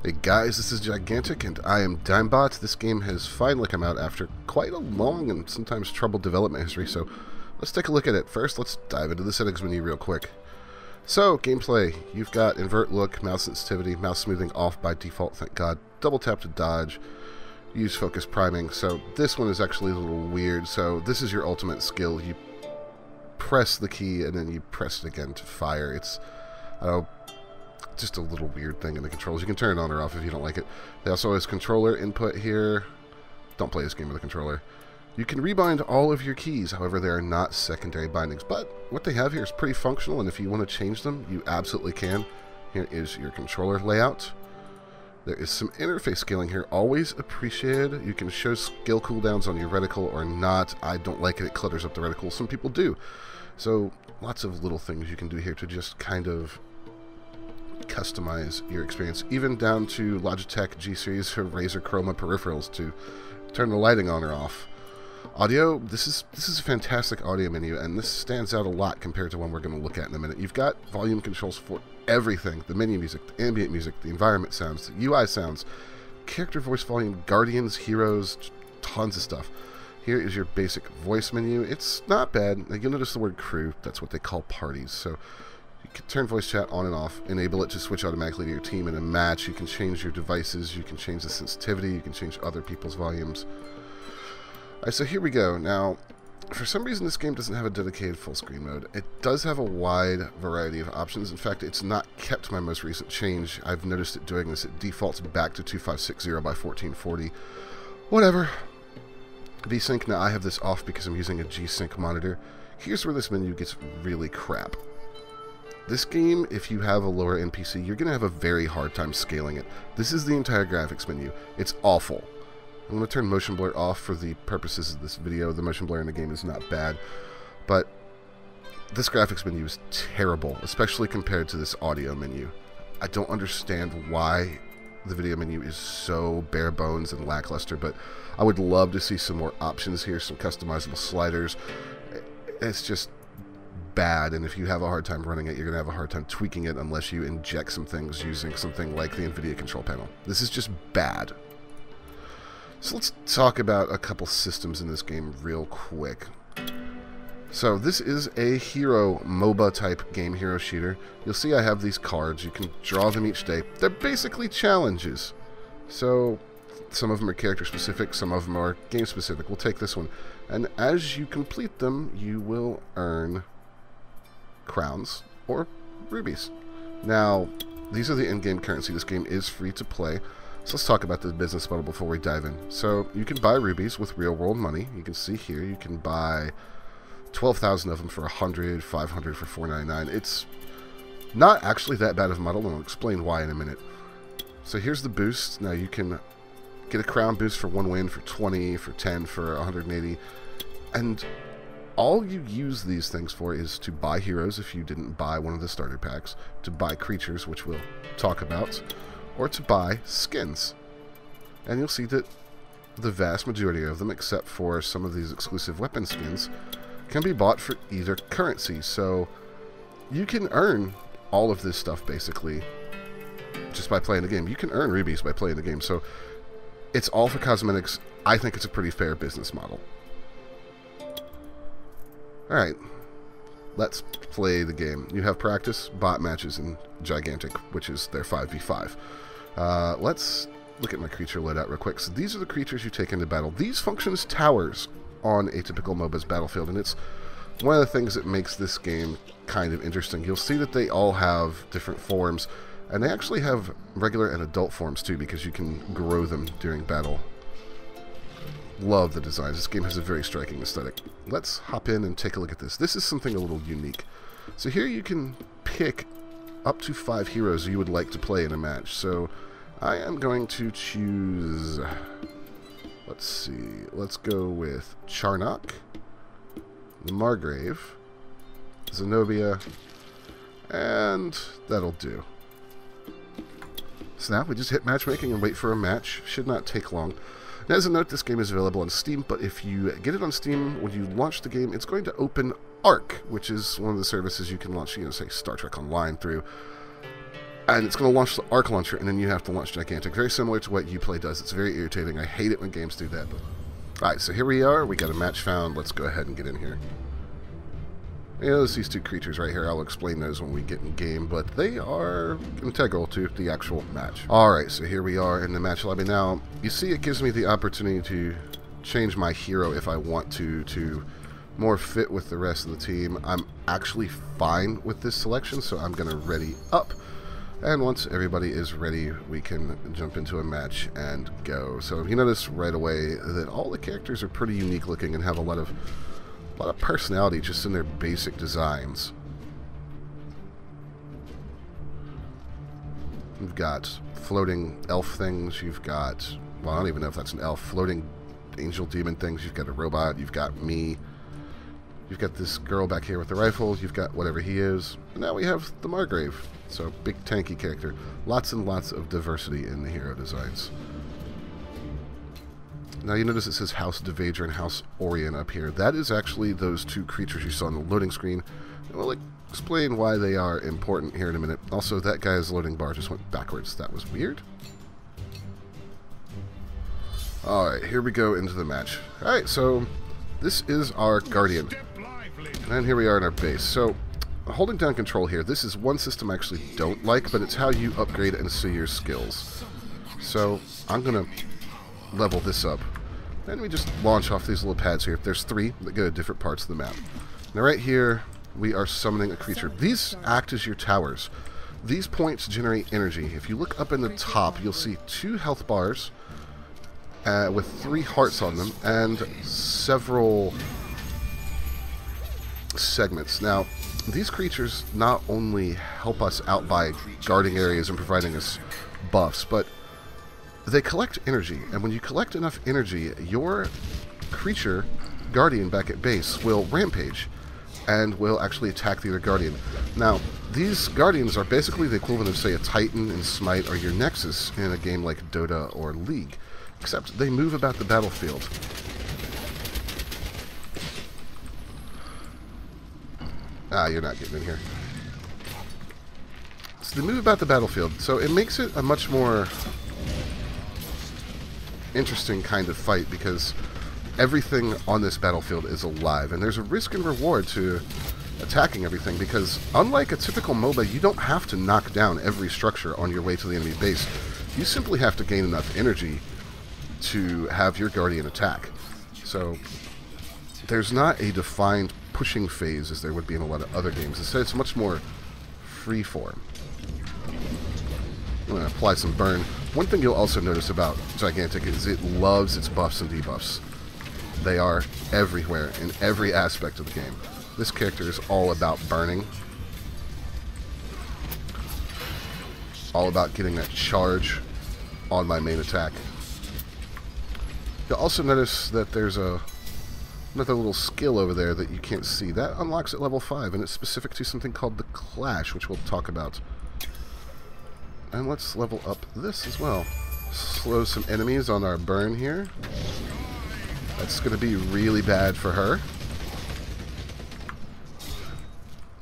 Hey guys, this is Gigantic and I am Dimebot. This game has finally come out after quite a long and sometimes troubled development history, so let's take a look at it. First, let's dive into the settings menu real quick. So, gameplay. You've got invert look, mouse sensitivity, mouse smoothing off by default, thank God. Double tap to dodge, use focus priming. So this one is actually a little weird. So this is your ultimate skill. You press the key and then you press it again to fire. It's, I don't know, just a little weird thing in the controls. You can turn it on or off if you don't like it. They also has controller input here. Don't play this game with a controller. You can rebind all of your keys, however they are not secondary bindings, but what they have here is pretty functional, and if you want to change them, you absolutely can. Here is your controller layout. There is some interface scaling here, always appreciated. You can show skill cooldowns on your reticle or not. I don't like it, it clutters up the reticle. Some people do. So lots of little things you can do here to just kind of customize your experience, even down to Logitech G Series or Razer Chroma peripherals to turn the lighting on or off. Audio, this is a fantastic audio menu, and this stands out a lot compared to one we're going to look at in a minute. You've got volume controls for everything: the menu music, the ambient music, the environment sounds, the UI sounds, character voice volume, guardians, heroes, tons of stuff. Here is your basic voice menu. It's not bad. You'll notice the word crew. That's what they call parties. So you can turn voice chat on and off, enable it to switch automatically to your team in a match. You can change your devices, you can change the sensitivity, you can change other people's volumes. Alright, so here we go. Now, for some reason this game doesn't have a dedicated full screen mode. It does have a wide variety of options. In fact, it's not kept my most recent change. I've noticed it doing this. It defaults back to 2560 by 1440. Whatever. VSync, now I have this off because I'm using a G-Sync monitor. Here's where this menu gets really crap. This game, if you have a lower NPC, you're going to have a very hard time scaling it. This is the entire graphics menu. It's awful. I'm going to turn motion blur off for the purposes of this video. The motion blur in the game is not bad, but this graphics menu is terrible, especially compared to this audio menu. I don't understand why the video menu is so bare bones and lackluster, but I would love to see some more options here, some customizable sliders. It's just bad, and if you have a hard time running it, you're going to have a hard time tweaking it unless you inject some things using something like the NVIDIA control panel. This is just bad. So let's talk about a couple systems in this game real quick. So this is a hero MOBA type game, hero shooter. You'll see I have these cards. You can draw them each day. They're basically challenges. So some of them are character specific, some of them are game specific. We'll take this one. And as you complete them, you will earn crowns or rubies. Now, these are the in-game currency. This game is free to play. So let's talk about the business model before we dive in. So you can buy rubies with real-world money. You can see here you can buy 12,000 of them for 100, 500 for 499. It's not actually that bad of a model, and I'll explain why in a minute. So here's the boost. Now you can get a crown boost for 1 win, for 20, for 10, for 180. And all you use these things for is to buy heroes if you didn't buy one of the starter packs, to buy creatures, which we'll talk about, or to buy skins. And you'll see that the vast majority of them, except for some of these exclusive weapon skins, can be bought for either currency. So you can earn all of this stuff basically just by playing the game. You can earn rubies by playing the game. So it's all for cosmetics. I think it's a pretty fair business model. Alright, let's play the game. You have practice, bot matches, and Gigantic, which is their 5v5. Let's look at my creature loadout real quick. So these are the creatures you take into battle. These function as towers on a typical MOBA's battlefield, and it's one of the things that makes this game kind of interesting. You'll see that they all have different forms, and they actually have regular and adult forms too, because you can grow them during battle. Love the designs. This game has a very striking aesthetic. Let's hop in and take a look at this. This is something a little unique. So here you can pick up to 5 heroes you would like to play in a match. So I am going to choose, let's see, let's go with Charnock, the Margrave, Zenobia, and that'll do. So now we just hit matchmaking and wait for a match. Should not take long. Now, as a note, this game is available on Steam, but if you get it on Steam, when you launch the game, it's going to open Arc, which is one of the services you can launch, say, Star Trek Online through. and it's going to launch the arc launcher, and then you have to launch gigantic. Very similar to what Uplay does. It's very irritating. I hate it when games do that. Alright, so here we are. We got a match found. Let's go ahead and get in here. You know, there's these two creatures right here. I'll explain those when we get in game, but they are integral to the actual match. Alright, so here we are in the match lobby. Now, you see it gives me the opportunity to change my hero if I want to more fit with the rest of the team. I'm actually fine with this selection, so I'm going to ready up. And once everybody is ready, we can jump into a match and go. So you notice right away that all the characters are pretty unique looking and have a lot of personality just in their basic designs. You've got floating elf things, you've got, well, I don't even know if that's an elf, floating angel demon things, you've got a robot, you've got me, you've got this girl back here with the rifle, you've got whatever he is, and now we have the Margrave. So, big tanky character. Lots and lots of diversity in the hero designs. Now you notice it says House Devager and House Orion up here. That is actually those two creatures you saw on the loading screen. And we'll explain why they are important here in a minute. Also, that guy's loading bar just went backwards. That was weird. Alright, here we go into the match. Alright, so this is our Guardian. And here we are in our base. So, holding down control here, this is one system I actually don't like, but it's how you upgrade and see your skills. So, I'm going to level this up. And we just launch off these little pads here. There's 3 that go to different parts of the map. Now right here, we are summoning a creature. These act as your towers. These points generate energy. If you look up in the top, you'll see 2 health bars with 3 hearts on them and several segments. Now, these creatures not only help us out by guarding areas and providing us buffs, but they collect energy. And when you collect enough energy, your creature, Guardian back at base, will rampage and will actually attack the other Guardian. Now, these Guardians are basically the equivalent of, say, a Titan in Smite or your Nexus in a game like Dota or League, except they move about the battlefield. Ah, you're not getting in here. So they move about the battlefield, so it makes it a much more interesting kind of fight because everything on this battlefield is alive, and there's a risk and reward to attacking everything because unlike a typical MOBA, you don't have to knock down every structure on your way to the enemy base. You simply have to gain enough energy to have your Guardian attack. So there's not a defined pushing phase as there would be in a lot of other games. Instead, it's much more freeform. I'm going to apply some burn. One thing you'll also notice about Gigantic is it loves its buffs and debuffs. They are everywhere in every aspect of the game. This character is all about burning. All about getting that charge on my main attack. You'll also notice that there's another little skill over there that you can't see. That unlocks at level 5, and it's specific to something called the Clash, which we'll talk about. And let's level up this as well. Slow some enemies on our burn here. That's going to be really bad for her.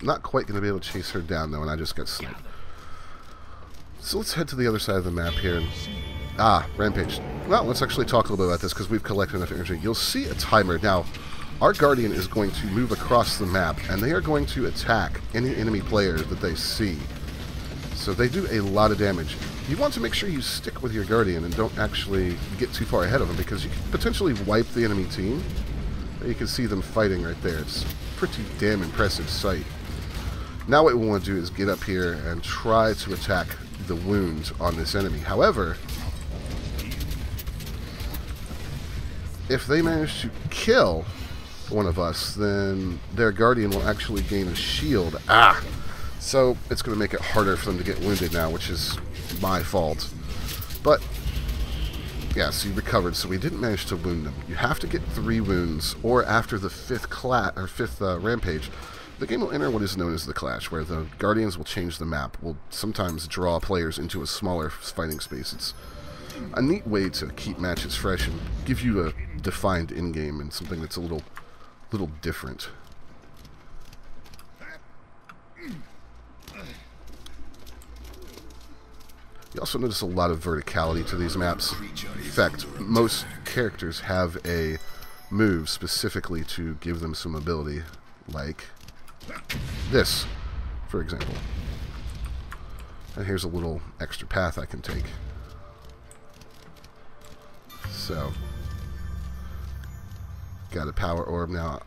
Not quite going to be able to chase her down, though, and I just got sniped. So let's head to the other side of the map here. Rampage. Well, let's actually talk a little bit about this because we've collected enough energy. You'll see a timer. Now, our Guardian is going to move across the map, and they are going to attack any enemy player that they see. So they do a lot of damage. You want to make sure you stick with your Guardian and don't actually get too far ahead of them because you can potentially wipe the enemy team. You can see them fighting right there. It's a pretty damn impressive sight. Now what we want to do is get up here and try to attack the wounds on this enemy. However, if they manage to kill one of us, then their Guardian will actually gain a shield. So it's going to make it harder for them to get wounded now, which is my fault. But yes, you recovered, so we didn't manage to wound them. You have to get 3 wounds, or after the 5th rampage, the game will enter what is known as the Clash, where the Guardians will change the map, will sometimes draw players into a smaller fighting space. It's a neat way to keep matches fresh and give you a defined in-game and something that's a little different. You also notice a lot of verticality to these maps. In fact, most characters have a move specifically to give them some ability, like this, for example. And here's a little extra path I can take. So, got a power orb now.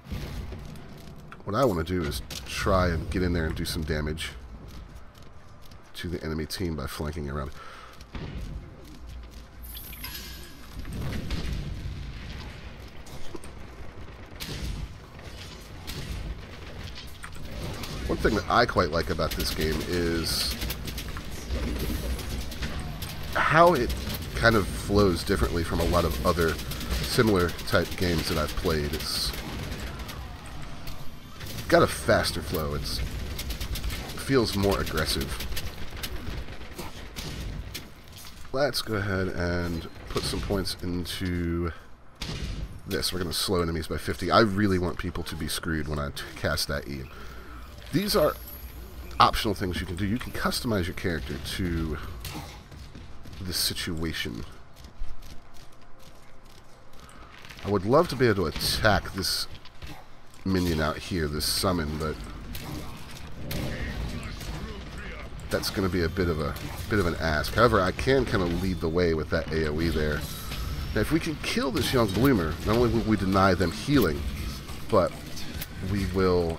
What I want to do is try and get in there and do some damage to the enemy team by flanking around. One thing that I quite like about this game is how it kind of flows differently from a lot of other similar type games that I've played. It's got a faster flow. It feels more aggressive. Let's go ahead and put some points into this. We're going to slow enemies by 50. I really want people to be screwed when I cast that E. These are optional things you can do. You can customize your character to the situation. I would love to be able to attack this minion out here, this summon, but that's going to be a bit of an ask. However, I can kind of lead the way with that AoE there. Now, if we can kill this young bloomer, not only will we deny them healing, but we will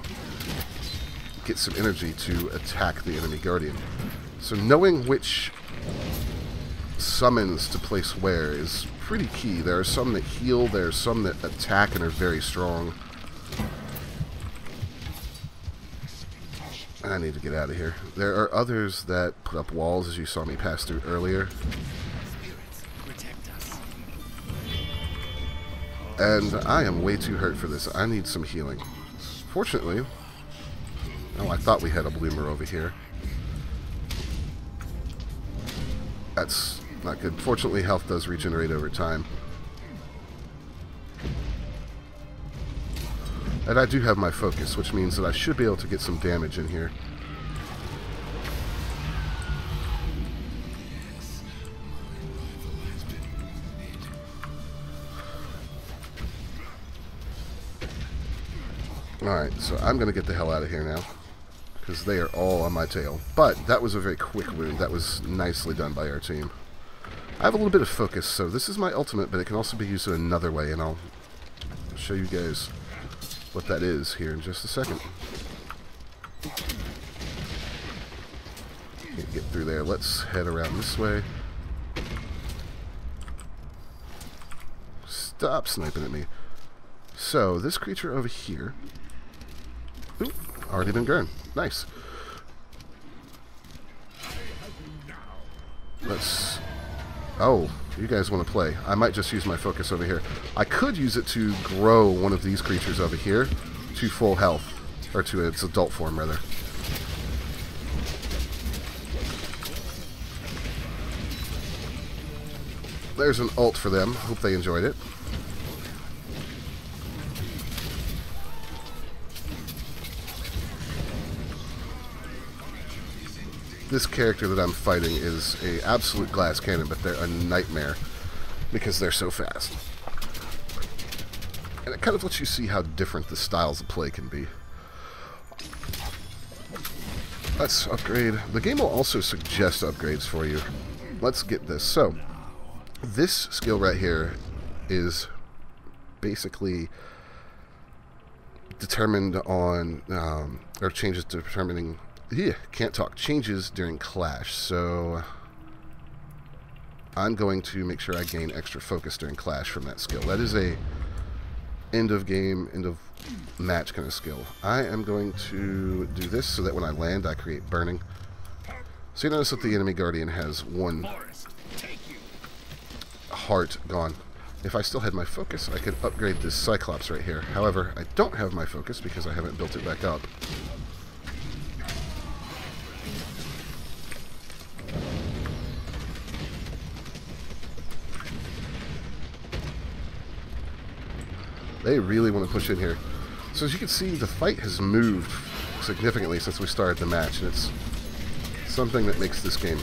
get some energy to attack the enemy guardian. So knowing which summons to place where is pretty key. There are some that heal, there are some that attack and are very strong. I need to get out of here. There are others that put up walls, as you saw me pass through earlier. And I am way too hurt for this. I need some healing. Fortunately, oh, I thought we had a bloomer over here. That's not good. Fortunately, health does regenerate over time. And I do have my focus, which means that I should be able to get some damage in here. Alright, so I'm going to get the hell out of here now, because they are all on my tail. But that was a very quick wound. That was nicely done by our team. I have a little bit of focus, so this is my ultimate, but it can also be used in another way, and I'll show you guys what that is here in just a second. Can't get through there. Let's head around this way. Stop sniping at me. So, this creature over here... Oop, already been gurned. Nice. Let's... Oh, you guys want to play. I might just use my focus over here. I could use it to grow one of these creatures over here to full health. Or to its adult form, rather. There's an ult for them. Hope they enjoyed it. This character that I'm fighting is a absolute glass cannon, but they're a nightmare because they're so fast. And it kind of lets you see how different the styles of play can be. Let's upgrade. The game will also suggest upgrades for you. Let's get this. So, this skill right here is basically determined on, or changes determining... Yeah, can't talk. Changes during clash. So I'm going to make sure I gain extra focus during clash from that skill. That is a end of game, end of match kind of skill. I am going to do this so that when I land, I create burning. So you notice that the enemy guardian has one heart gone. If I still had my focus, I could upgrade this Cyclops right here. However, I don't have my focus because I haven't built it back up. They really want to push in here. So as you can see, the fight has moved significantly since we started the match, and it's something that makes this game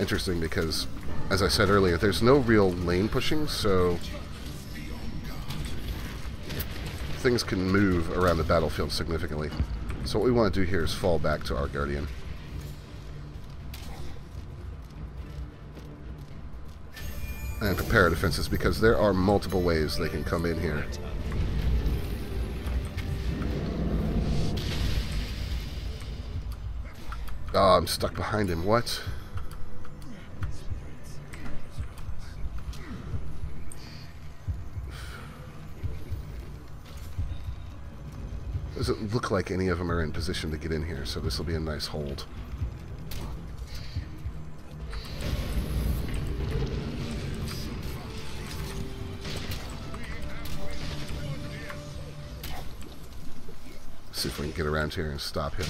interesting because, as I said earlier, there's no real lane pushing, so things can move around the battlefield significantly. So what we want to do here is fall back to our Guardian. And prepare defenses, because there are multiple ways they can come in here. Oh, I'm stuck behind him. What? Doesn't look like any of them are in position to get in here, so this will be a nice hold. See if we can get around here and stop him.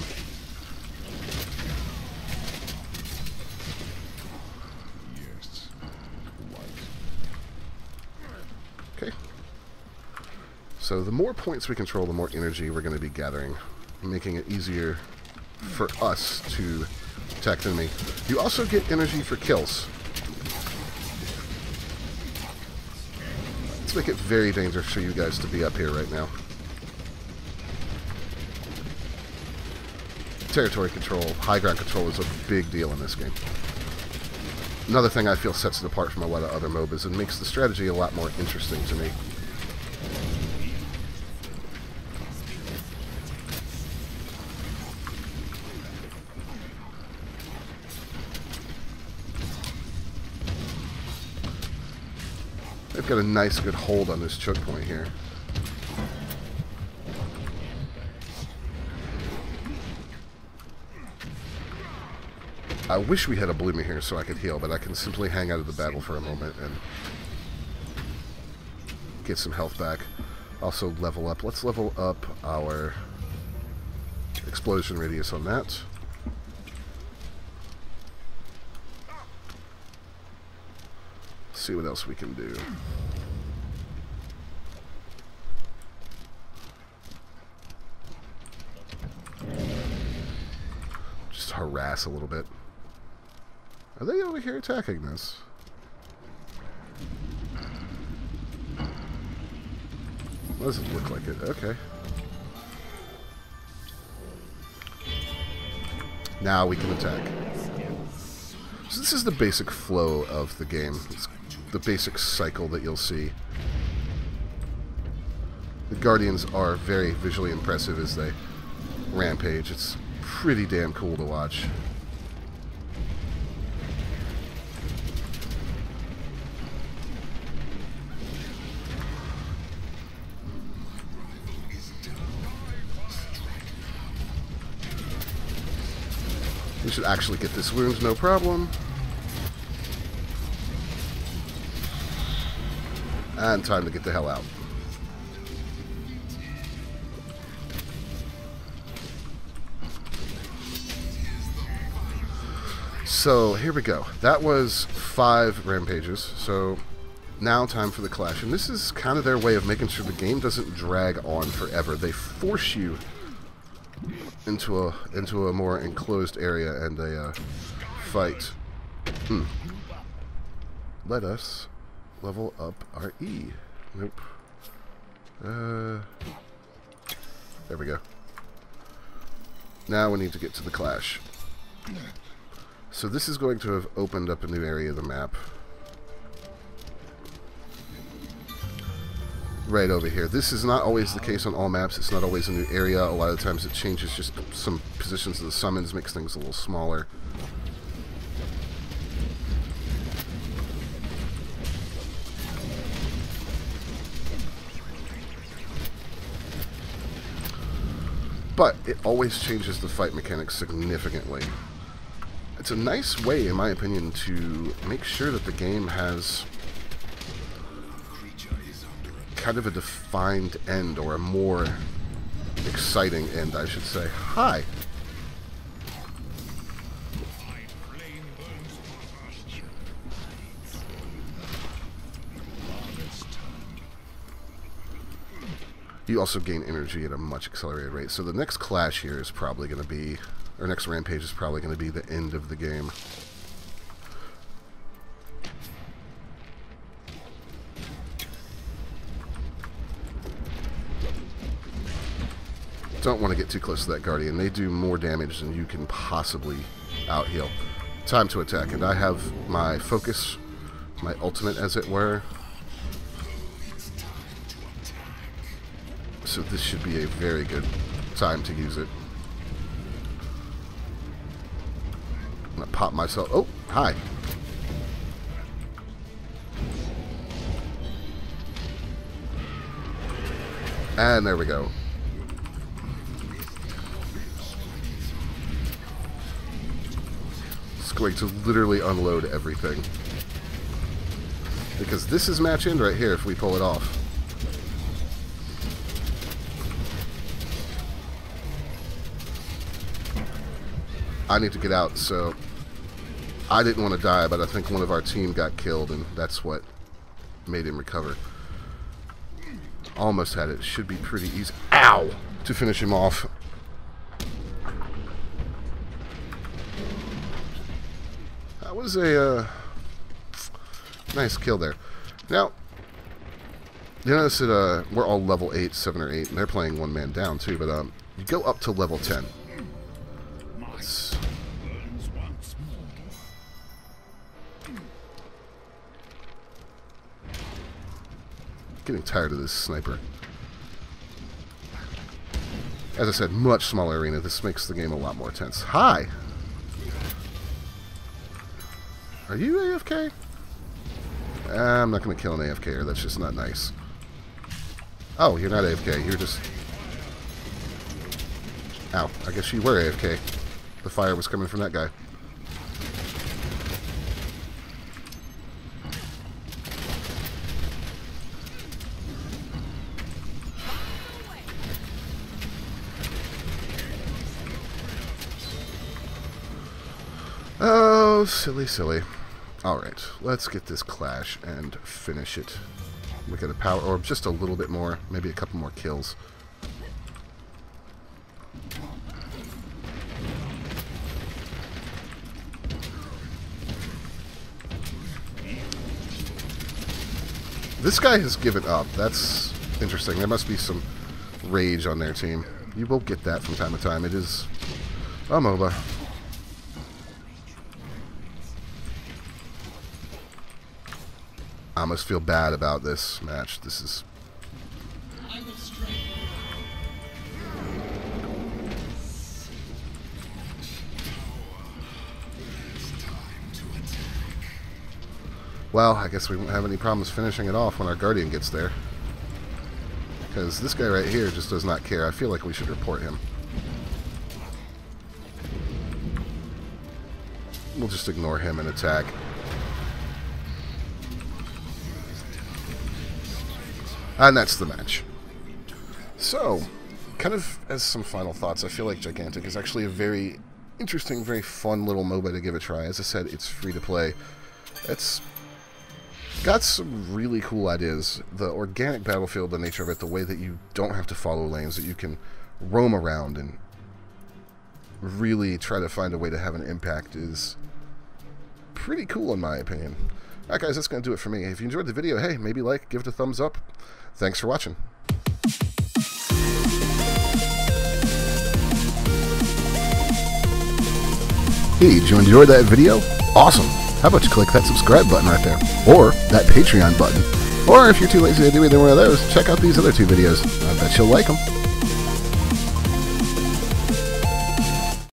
Okay. So the more points we control, the more energy we're going to be gathering, making it easier for us to attack the enemy. You also get energy for kills. Let's make it very dangerous for you guys to be up here right now. Territory control, high ground control is a big deal in this game. Another thing I feel sets it apart from a lot of other MOBAs and makes the strategy a lot more interesting to me. They've got a nice good hold on this choke point here. I wish we had a bloomer here so I could heal, but I can simply hang out of the battle for a moment and get some health back. Also level up. Let's level up our explosion radius on that. See what else we can do. Just harass a little bit. Are they over here attacking this? Doesn't look like it. Okay. Now we can attack. So this is the basic flow of the game. It's the basic cycle that you'll see. The Guardians are very visually impressive as they rampage. It's pretty damn cool to watch. We should actually get this wound, no problem. And time to get the hell out. So, here we go. That was 5 rampages. So, now time for the clash. And this is kind of their way of making sure the game doesn't drag on forever. They force you into a more enclosed area and a fight. Let us level up our E. Nope. There we go. Now we need to get to the clash. So this is going to have opened up a new area of the map. Right over here. This is not always the case on all maps. It's not always a new area. A lot of times it changes just some positions of the summons, makes things a little smaller. But it always changes the fight mechanics significantly. It's a nice way, in my opinion, to make sure that the game has kind of a defined end, or a more exciting end, I should say. Hi! You also gain energy at a much accelerated rate. So the next clash here is probably going to be, or next rampage is probably going to be the end of the game. Don't want to get too close to that Guardian. They do more damage than you can possibly out-heal. Time to attack, and I have my focus, my ultimate as it were. So this should be a very good time to use it. I'm going to pop myself. Oh, hi. And there we go. It's going to literally unload everything. Because this is match end right here if we pull it off. I need to get out, so I didn't want to die, but I think one of our team got killed, and that's what made him recover. Almost had it. Should be pretty easy. Ow! To finish him off. That was a nice kill there. Now, you notice that we're all level 8, 7, or 8, and they're playing one man down too, but you go up to level 10. Let's getting tired of this sniper. As I said, much smaller arena. This makes the game a lot more tense. Hi! Are you AFK? I'm not going to kill an AFKer. That's just not nice. Oh, you're not AFK. You're just... Ow. I guess you were AFK. The fire was coming from that guy. Oh, silly, silly. Alright, let's get this clash and finish it. We got a power orb, just a little bit more, maybe a couple more kills. This guy has given up. That's interesting. There must be some rage on their team. You will get that from time to time. It is a MOBA. I almost feel bad about this match. This is... Well, I guess we won't have any problems finishing it off when our Guardian gets there. Because this guy right here just does not care. I feel like we should report him. We'll just ignore him and attack. And that's the match. So, kind of as some final thoughts, I feel like Gigantic is actually a very interesting, very fun little MOBA to give a try. As I said, it's free to play. It's got some really cool ideas. The organic battlefield, the nature of it, the way that you don't have to follow lanes, that you can roam around and really try to find a way to have an impact is pretty cool in my opinion. Alright guys, that's going to do it for me. If you enjoyed the video, hey, maybe like, give it a thumbs up. Thanks for watching. Hey, did you enjoy that video? Awesome! How about you click that subscribe button right there, or that Patreon button. Or if you're too lazy to do either one of those, check out these other two videos. I bet you'll like them.